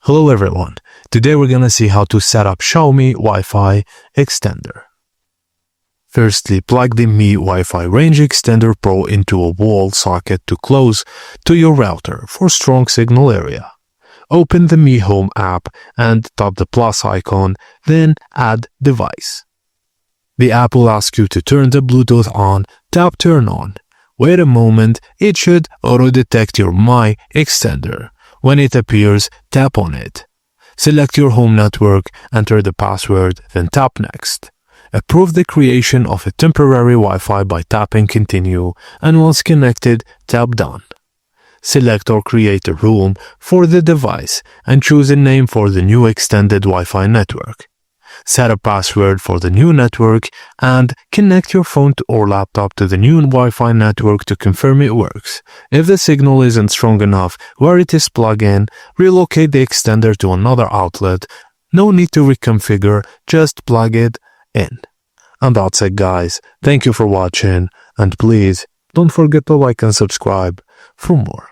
Hello everyone, today we're gonna see how to set up Xiaomi Wi-Fi extender. Firstly, plug the Mi Wi-Fi Range Extender Pro into a wall socket close to your router for strong signal area. Open the Mi Home app and tap the plus icon, then add device. The app will ask you to turn the Bluetooth on, tap turn on. Wait a moment, it should auto-detect your Mi extender. When it appears, tap on it. Select your home network, enter the password, then tap next. Approve the creation of a temporary Wi-Fi by tapping continue, and once connected, tap done. Select or create a room for the device and choose a name for the new extended Wi-Fi network. Set a password for the new network and connect your phone or laptop to the new Wi-Fi network to confirm it works. If the signal isn't strong enough where it is plugged in, relocate the extender to another outlet. No need to reconfigure, just plug it in. And that's it guys. Thank you for watching and please don't forget to like and subscribe for more.